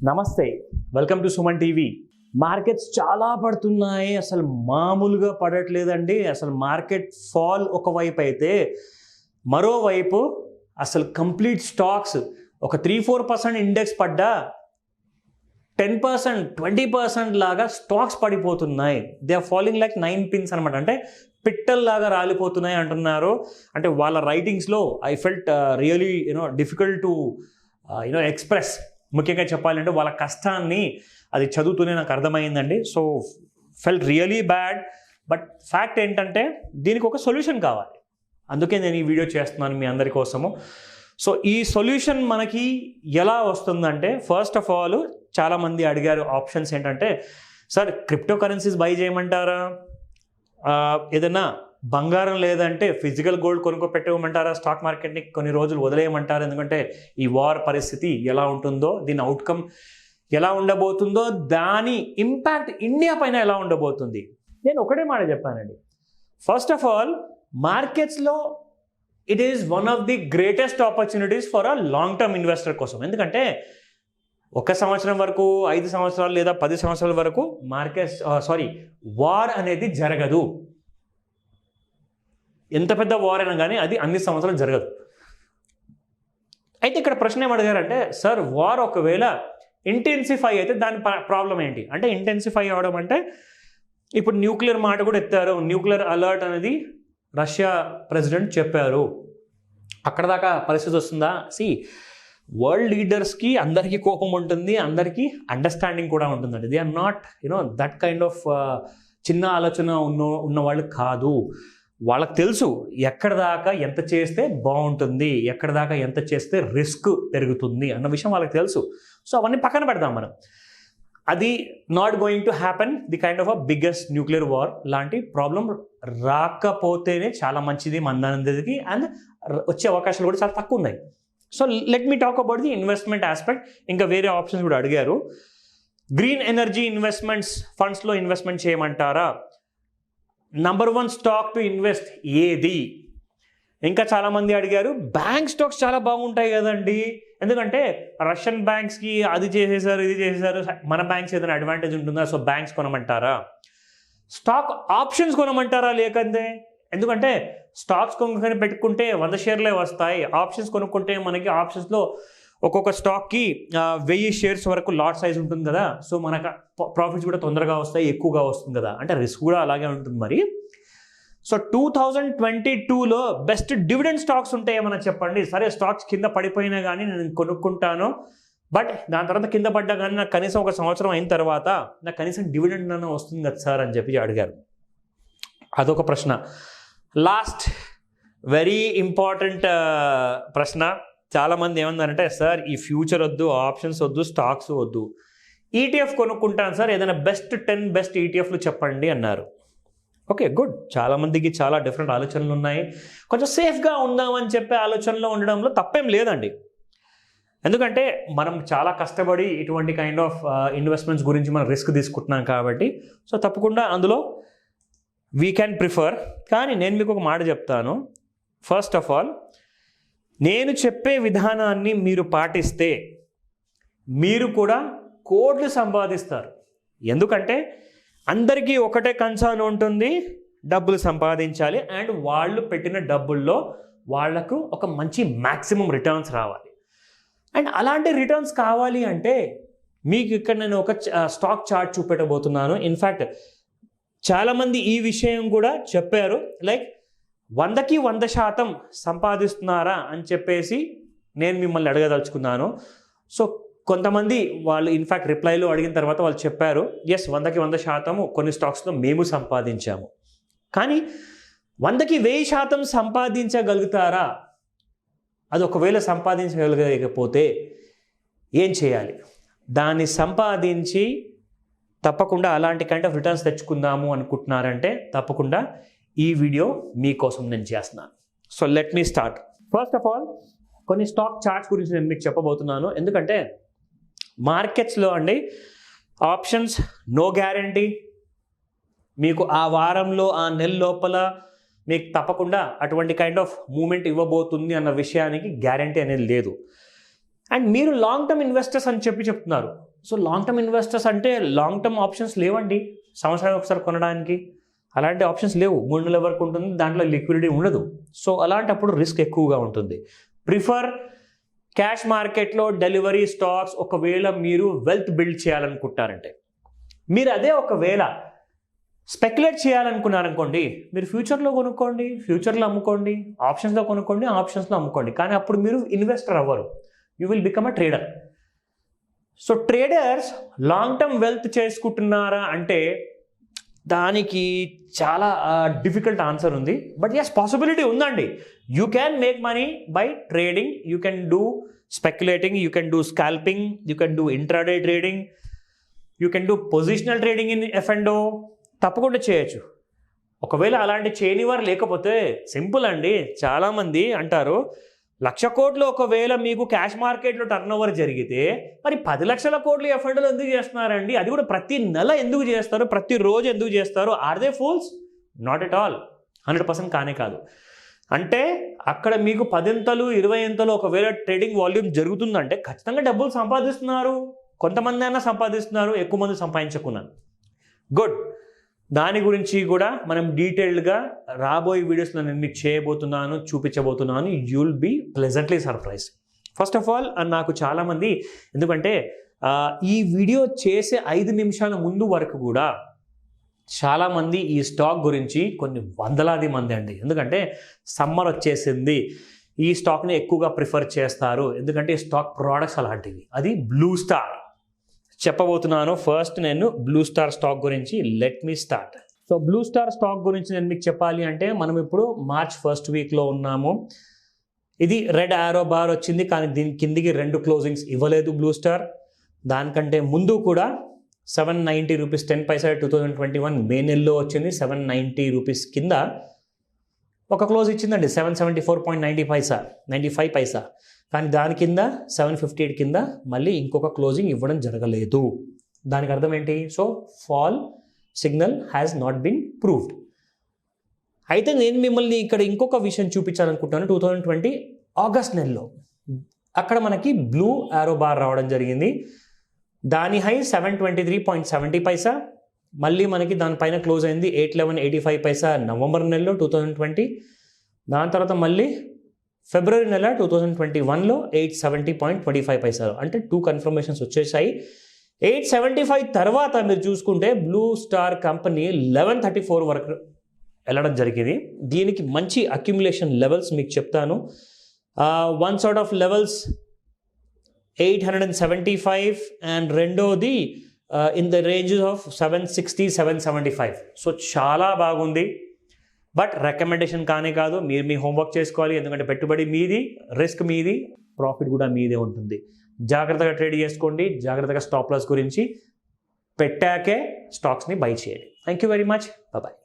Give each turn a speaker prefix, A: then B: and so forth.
A: నమస్తే, welcome to Suman TV. Markets చాలా పడుతున్నాయి, అసలు మామూలుగా పడట్లేదండి. అసలు మార్కెట్ ఫాల్ ఒకవైపు అయితే మరోవైపు అసలు కంప్లీట్ స్టాక్స్ ఒక 3-4% ఇండెక్స్ పడ్డా 10%, 20% లాగా స్టాక్స్ పడిపోతున్నాయి. They are falling like 9 pins అనమాట. అంటే పిట్టల్లాగా రాలిపోతున్నాయి అంటున్నారు. అంటే వాళ్ళ రైటింగ్స్లో I felt really difficult to express. ముఖ్యంగా చెప్పాలంటే వాళ్ళ కష్టాన్ని అది చదువుతూనే నాకు అర్థమైందండి. So felt really bad. But fact ఏంటంటే దీనికి ఒక సొల్యూషన్ కావాలి. అందుకే నేను ఈ వీడియో చేస్తున్నాను మీ అందరి కోసము. సో ఈ సొల్యూషన్ మనకి ఎలా వస్తుందంటే, ఫస్ట్ ఆఫ్ ఆల్ చాలామంది అడిగారు ఆప్షన్స్ ఏంటంటే, సార్ క్రిప్టో కరెన్సీస్ బై చేయమంటారా, ఏదైనా బంగారం లేదంటే ఫిజికల్ గోల్డ్ కొనుక్కో పెట్టమంటారా, స్టాక్ మార్కెట్ని కొన్ని రోజులు వదిలేయమంటారా, ఎందుకంటే ఈ వార్ పరిస్థితి ఎలా ఉంటుందో, దీని అవుట్కమ్ ఎలా ఉండబోతుందో, దాని ఇంపాక్ట్ ఇండియా పైన ఎలా ఉండబోతుంది. నేను ఒకటే మాట చెప్పానండి. ఫస్ట్ ఆఫ్ ఆల్ మార్కెట్స్లో it is one of the greatest opportunities for a long term investor కోసం. ఎందుకంటే 1 సంవత్సరం వరకు, 5 సంవత్సరాలు లేదా 10 సంవత్సరాల వరకు వార్ అనేది జరగదు. ఎంత పెద్ద వార్ అయినా కానీ అది అన్ని సంవత్సరాలు జరగదు. అయితే ఇక్కడ ప్రశ్న ఏమడిగారంటే, సార్ వార్ ఒకవేళ ఇంటెన్సిఫై అయితే దాని ప్రాబ్లం ఏంటి అంటే, ఇంటెన్సిఫై అవడం అంటే ఇప్పుడు న్యూక్లియర్ మాట కూడా ఎత్తారు. న్యూక్లియర్ అలర్ట్ అనేది రష్యా ప్రెసిడెంట్ చెప్పారు. అక్కడ దాకా పరిస్థితి వస్తుందా? వరల్డ్ లీడర్స్కి అందరికీ కోపం ఉంటుంది, అందరికీ అండర్స్టాండింగ్ కూడా ఉంటుందండి. They are not that kind of చిన్న ఆలోచన ఉన్న వాళ్ళు కాదు. వాళ్ళకి తెలుసు ఎక్కడ దాకా ఎంత చేస్తే బాగుంటుంది, ఎక్కడ దాకా ఎంత చేస్తే రిస్క్ పెరుగుతుంది అన్న విషయం వాళ్ళకి తెలుసు. సో అవన్నీ పక్కన పెడదాం మనం. అది not going to happen. The kind of a biggest nuclear war లాంటి ప్రాబ్లం రాకపోతేనే చాలా మంచిది మనందరికీ, అండ్ వచ్చే అవకాశాలు కూడా చాలా తక్కువ ఉన్నాయి. So let me talk about the investment aspect. ఇంకా వేరే ఆప్షన్స్ కూడా అడిగారు. గ్రీన్ ఎనర్జీ ఇన్వెస్ట్మెంట్స్ ఫండ్స్లో ఇన్వెస్ట్మెంట్ చేయమంటారా, నంబర్ 1 స్టాక్ టు ఇన్వెస్ట్ ఏది? ఇంకా చాలామంది అడిగారు బ్యాంక్ స్టాక్స్ చాలా బాగుంటాయి కదండి, ఎందుకంటే రష్యన్ బ్యాంక్స్కి అది చేసేసారు, ఇది చేసేసారు, మన బ్యాంక్స్ ఏదైనా అడ్వాంటేజ్ ఉంటుందా, సో బ్యాంక్స్ కొనమంటారా? స్టాక్ ఆప్షన్స్ కొనమంటారా? లేకంటే ఎందుకంటే స్టాక్స్ కొనుక్కొని పెట్టుకుంటే 100 షేర్లే వస్తాయి. ఆప్షన్స్ కొనుక్కుంటే మనకి ఆప్షన్స్లో ఒక్కొక్క స్టాక్కి 1000 షేర్స్ వరకు లాట్ సైజ్ ఉంటుంది కదా. సో మనకు ప్రాఫిట్స్ కూడా తొందరగా వస్తాయి, ఎక్కువగా వస్తుంది కదా. అంటే రిస్క్ కూడా అలాగే ఉంటుంది మరి. సో 2022లో బెస్ట్ డివిడెండ్ స్టాక్స్ ఉంటాయేమన్నా చెప్పండి. సరే స్టాక్స్ కింద పడిపోయినా కానీ నేను కొనుక్కుంటాను, బట్ దాని తర్వాత కింద పడ్డా కానీ నాకు కనీసం 1 సంవత్సరం అయిన తర్వాత నాకు కనీసం డివిడెండ్ అన్న వస్తుంది కదా సార్ అని చెప్పి అడిగారు. అదొక ప్రశ్న. లాస్ట్ వెరీ ఇంపార్టెంట్ ప్రశ్న. చాలామంది ఏమన్నారంటే, సార్ ఈ ఫ్యూచర్ వద్దు, ఆప్షన్స్ వద్దు, స్టాక్స్ వద్దు, ఈటీఎఫ్ కొనుక్కుంటాను సార్, ఏదైనా బెస్ట్ 10 బెస్ట్ ఈటీఎఫ్లు చెప్పండి అన్నారు. Okay, good. చాలామందికి చాలా డిఫరెంట్ ఆలోచనలు ఉన్నాయి. కొంచెం సేఫ్గా ఉందామని చెప్పే ఆలోచనలో ఉండడంలో తప్పేం లేదండి. ఎందుకంటే మనం చాలా కష్టపడి ఇటువంటి కైండ్ ఆఫ్ ఇన్వెస్ట్మెంట్స్ గురించి మనం రిస్క్ తీసుకుంటున్నాం కాబట్టి, సో తప్పకుండా అందులో వీ క్యాన్ ప్రిఫర్. కానీ నేను మీకు ఒక మాట చెప్తాను. ఫస్ట్ ఆఫ్ ఆల్, నేను చెప్పే విధానాన్ని మీరు పాటిస్తే మీరు కూడా కోట్లు సంపాదిస్తారు. ఎందుకంటే అందరికీ ఒకటే కన్సర్న్ ఉంటుంది, డబ్బులు సంపాదించాలి, అండ్ వాళ్ళు పెట్టిన డబ్బుల్లో వాళ్లకు ఒక మంచి మ్యాక్సిమం రిటర్న్స్ రావాలి. అండ్ అలాంటి రిటర్న్స్ కావాలి అంటే మీకు ఇక్కడ నేను ఒక స్టాక్ చార్ట్ చూపెట్టబోతున్నాను. ఇన్ఫ్యాక్ట్ చాలామంది ఈ విషయం కూడా చెప్పారు, లైక్ 100కి 100% సంపాదిస్తున్నారా అని చెప్పేసి నేను మిమ్మల్ని అడగదలుచుకున్నాను. సో కొంతమంది వాళ్ళు ఇన్ఫ్యాక్ట్ రిప్లైలో అడిగిన తర్వాత వాళ్ళు చెప్పారు, ఎస్ 100కి 100% కొన్ని స్టాక్స్లో మేము సంపాదించాము. కానీ 100కి 1000% సంపాదించగలుగుతారా? అది ఒకవేళ సంపాదించగలిగకపోతే ఏం చేయాలి? దాన్ని సంపాదించి తప్పకుండా అలాంటి కైండ్ ఆఫ్ రిటర్న్స్ తెచ్చుకుందాము అనుకుంటున్నారంటే తప్పకుండా ఈ వీడియో మీకోసం నేను చేస్తున్నాను. So let me start. First of all కొన్ని స్టాక్ చార్ట్స్ గురించి నేను మీకు చెప్పబోతున్నాను. ఎందుకంటే మార్కెట్స్లో అండి ఆప్షన్స్ నో గ్యారంటీ. మీకు ఆ వారంలో, ఆ నెల లోపల మీకు తప్పకుండా అటువంటి కైండ్ ఆఫ్ మూమెంట్ ఇవ్వబోతుంది అన్న విషయానికి గ్యారంటీ అనేది లేదు. అండ్ మీరు లాంగ్ టర్మ్ ఇన్వెస్టర్స్ అని చెప్తున్నారు. సో లాంగ్ టర్మ్ ఇన్వెస్టర్స్ అంటే లాంగ్ టర్మ్ ఆప్షన్స్ లేవండి సంవత్సరానికి ఒకసారి కొనడానికి. అలాంటి ఆప్షన్స్ లేవు. 3 నెలల వరకు ఉంటుంది, దాంట్లో లిక్విడిటీ ఉండదు. సో అలాంటప్పుడు రిస్క్ ఎక్కువగా ఉంటుంది. ప్రిఫర్ క్యాష్ మార్కెట్లో డెలివరీ స్టాక్స్. ఒకవేళ మీరు వెల్త్ బిల్డ్ చేయాలనుకుంటారంటే, మీరు అదే ఒకవేళ స్పెక్యులేట్ చేయాలనుకున్నారనుకోండి, మీరు ఫ్యూచర్లో కొనుక్కోండి, ఫ్యూచర్లో అమ్ముకోండి, ఆప్షన్స్లో కొనుక్కోండి, ఆప్షన్స్లో అమ్ముకోండి. కానీ అప్పుడు మీరు ఇన్వెస్టర్ అవ్వరు, you will become a trader. So traders long term wealth చేసుకుంటున్నారా అంటే దానికి చాలా డిఫికల్ట్ ఆన్సర్ ఉంది. బట్ ఎస్, పాసిబిలిటీ ఉందండి. You can make money by trading, you can do speculating, you can do scalping, you can do intraday trading, you can do positional trading in F&O. తప్పకుండా చేయొచ్చు. ఒకవేళ అలాంటి చేయనివారు లేకపోతే simple అండి. చాలామంది అంటారు 1,00,000 కోట్లు ఒకవేళ మీకు క్యాష్ మార్కెట్లో టర్న్ ఓవర్ జరిగితే మరి 10 లక్షల కోట్లు F&Oలో ఎందుకు చేస్తున్నారండి? అది కూడా ప్రతి నెల ఎందుకు చేస్తారు, ప్రతిరోజు ఎందుకు చేస్తారు? Are they fools? Not at all. 100% కానే కాదు. అంటే అక్కడ మీకు 10 ఇంతలు 20 ఇంతలు ఒకవేళ ట్రేడింగ్ వాల్యూమ్ జరుగుతుందంటే ఖచ్చితంగా డబ్బులు సంపాదిస్తున్నారు. కొంతమంది అయినా సంపాదిస్తున్నారు, ఎక్కువ మంది సంపాదించకున్నాను. గుడ్. దాని గురించి కూడా మనం డీటెయిల్డ్గా రాబోయే వీడియోస్లో నేను మీకు చేయబోతున్నాను, చూపించబోతున్నాను. You will be pleasantly surprise. First of all నాకు చాలామంది, ఎందుకంటే ఈ వీడియో చేసే 5 నిమిషాల ముందు వరకు కూడా చాలామంది ఈ స్టాక్ గురించి కొన్ని వందలాది మంది అండి, ఎందుకంటే సమ్మర్ వచ్చేసింది, ఈ స్టాక్ని ఎక్కువగా ప్రిఫర్ చేస్తారు, ఎందుకంటే ఈ స్టాక్ ప్రోడక్ట్స్ అలాంటివి. అది బ్లూస్టార్ చెప్పబోతున్నాను. ఫస్ట్ నేను బ్లూస్టార్ స్టాక్ గురించి let me start. So Blue Star stock గురించి నేను మీకు చెప్పాలి అంటే మనం ఇప్పుడు March 1st వీక్లో ఉన్నాము. ఇది రెడ్ ఆరో బార్ వచ్చింది, కానీ దీని కిందికి 2 క్లోజింగ్స్ ఇవ్వలేదు బ్లూస్టార్. దానికంటే ముందు కూడా 790 రూపీస్ 10 పైసా 2021 మే నెలలో వచ్చింది. 790 రూపీస్ కింద ఒక క్లోజ్ ఇచ్చిందండి, 774.95 పైసా. కానీ దాని కింద 758 కింద మళ్ళీ ఇంకొక క్లోజింగ్ ఇవ్వడం జరగలేదు. దానికి అర్థం ఏంటి? So fall signal has not been proved. అయితే నేను మిమ్మల్ని ఇక్కడ ఇంకొక విషయం చూపించాలనుకుంటున్నాను. 2020 ఆగస్ట్ నెలలో అక్కడ మనకి బ్లూ ఆరో బార్ రావడం జరిగింది. దాని హై 723.70 పైసా. మళ్ళీ మనకి దానిపైన క్లోజ్ అయింది 811.85 పైసా నవంబర్ నెలలో 2020. దాని తర్వాత మళ్ళీ ఫిబ్రవరి నెల 2021లో 870.25 పైసలు, అంటే 2 కన్ఫర్మేషన్స్ వచ్చేసాయి. 875 తర్వాత మీరు చూసుకుంటే బ్లూ స్టార్ కంపెనీ 1134 వరకు వెళ్ళడం జరిగింది. దీనికి మంచి అక్యుములేషన్ లెవెల్స్ మీకు చెప్తాను. One sort of levels 875 and రెండోది in the ranges of 760-775. So చాలా బాగుంది. బట్ రికమెండేషన్ కానే కాదు, మీరు మీ హోంవర్క్ చేసుకోవాలి. ఎందుకంటే పెట్టుబడి మీది, రిస్క్ మీది, ప్రాఫిట్ కూడా మీదే ఉంటుంది. జాగ్రత్తగా ట్రేడ్ చేసుకోండి, జాగ్రత్తగా స్టాప్ లాస్ గురించి పెట్టాకే స్టాక్స్ని బై చేయండి. Thank you very much. Bye.